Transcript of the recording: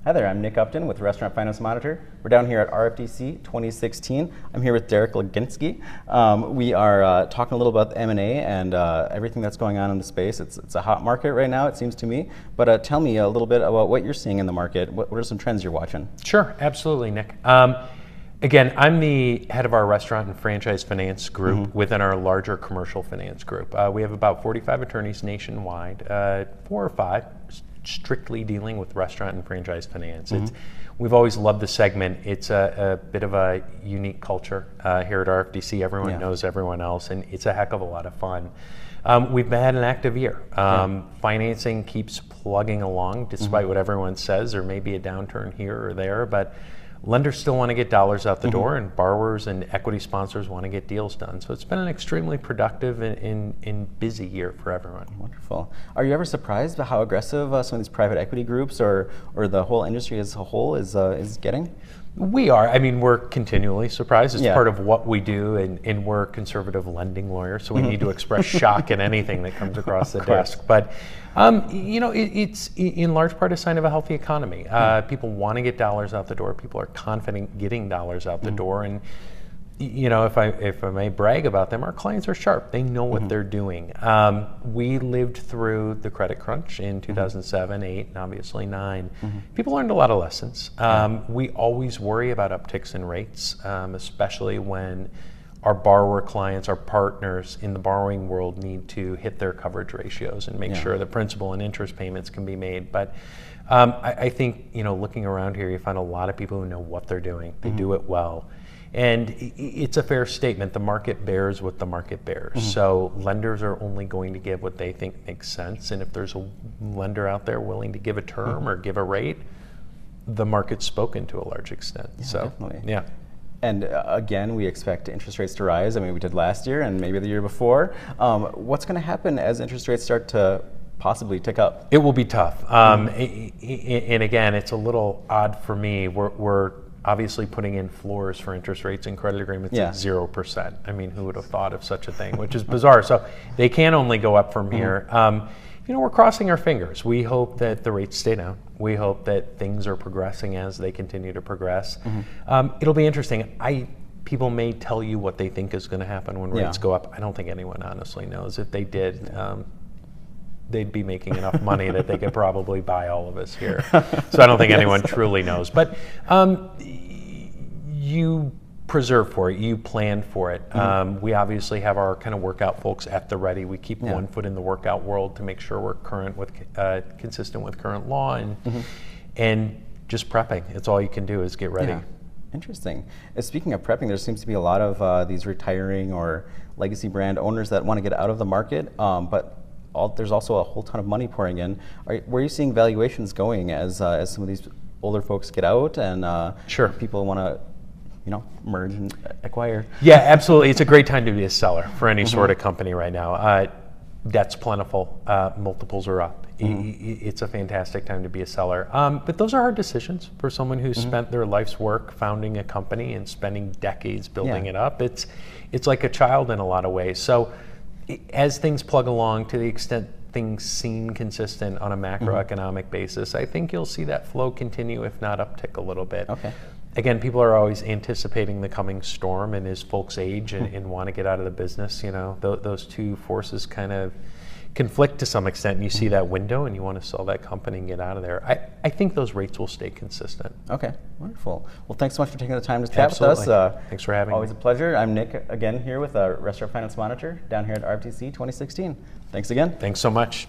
Hi there, I'm Nick Upton with Restaurant Finance Monitor. We're down here at RFDC 2016. I'm here with Derek Ladgenski. We are talking a little about M&A and everything that's going on in the space. It's a hot market right now, it seems to me. But tell me a little bit about what you're seeing in the market. What are some trends you're watching? Sure, absolutely, Nick. Again, I'm the head of our restaurant and franchise finance group within our larger commercial finance group. We have about 45 attorneys nationwide, 4 or 5 strictly dealing with restaurant and franchise finance. We've always loved the segment. It's a bit of a unique culture here at RFDC. Everyone knows everyone else, and it's a heck of a lot of fun. We've had an active year. Financing keeps plugging along despite what everyone says. There may be a downturn here or there, but lenders still want to get dollars out the door, and borrowers and equity sponsors want to get deals done. So it's been an extremely productive and busy year for everyone. Wonderful. Are you ever surprised by how aggressive some of these private equity groups or the whole industry as a whole is getting? We are. I mean, we're continually surprised. It's part of what we do, and we're conservative lending lawyers, so we need to express shock in anything that comes across the desk. But, it's in large part a sign of a healthy economy. People want to get dollars out the door. People are confident getting dollars out the door. And, if I may brag about them, our clients are sharp. They know what they're doing. We lived through the credit crunch in 2007, 8, and obviously 9. People learned a lot of lessons. We always worry about upticks in rates, especially when our borrower clients, our partners in the borrowing world need to hit their coverage ratios and make sure the principal and interest payments can be made. But I think, looking around here, you find a lot of people who know what they're doing. They do it well. And it's a fair statement. The market bears what the market bears. So lenders are only going to give what they think makes sense. And if there's a lender out there willing to give a term or give a rate, the market's spoken to a large extent. Definitely. And again, we expect interest rates to rise. I mean, we did last year and maybe the year before. What's going to happen as interest rates start to possibly tick up? It will be tough. And again, it's a little odd for me. We're obviously putting in floors for interest rates and credit agreements at 0%. I mean, who would have thought of such a thing, which is bizarre. So they can only go up from here. We're crossing our fingers. We hope that the rates stay down. We hope that things are progressing as they continue to progress. It'll be interesting. People may tell you what they think is going to happen when rates go up. I don't think anyone honestly knows. If they did, they'd be making enough money that they could probably buy all of us here. So I don't think anyone truly knows. But you preserve for it, you plan for it. We obviously have our kind of workout folks at the ready. We keep one foot in the workout world to make sure we're current with, consistent with current law, and just prepping. It's all you can do is get ready. Interesting. Speaking of prepping, there seems to be a lot of these retiring or legacy brand owners that want to get out of the market, but there's also a whole ton of money pouring in. Where are you seeing valuations going as some of these older folks get out and people want to merge and acquire? Yeah, absolutely. It's a great time to be a seller for any sort of company right now. Debt's plentiful. Multiples are up. It's a fantastic time to be a seller. But those are hard decisions for someone who's spent their life's work founding a company and spending decades building it up. It's like a child in a lot of ways. So as things plug along, to the extent things seem consistent on a macroeconomic basis, I think you'll see that flow continue, if not uptick a little bit. Again, people are always anticipating the coming storm, and as folks age and want to get out of the business, those two forces kind of conflict to some extent, and you see that window and you want to sell that company and get out of there. I think those rates will stay consistent. Okay, wonderful. Well, thanks so much for taking the time to chat with us. Thanks for having me. Always a pleasure. I'm Nick, again, here with Restaurant Finance Monitor down here at RFDC 2016. Thanks again. Thanks so much.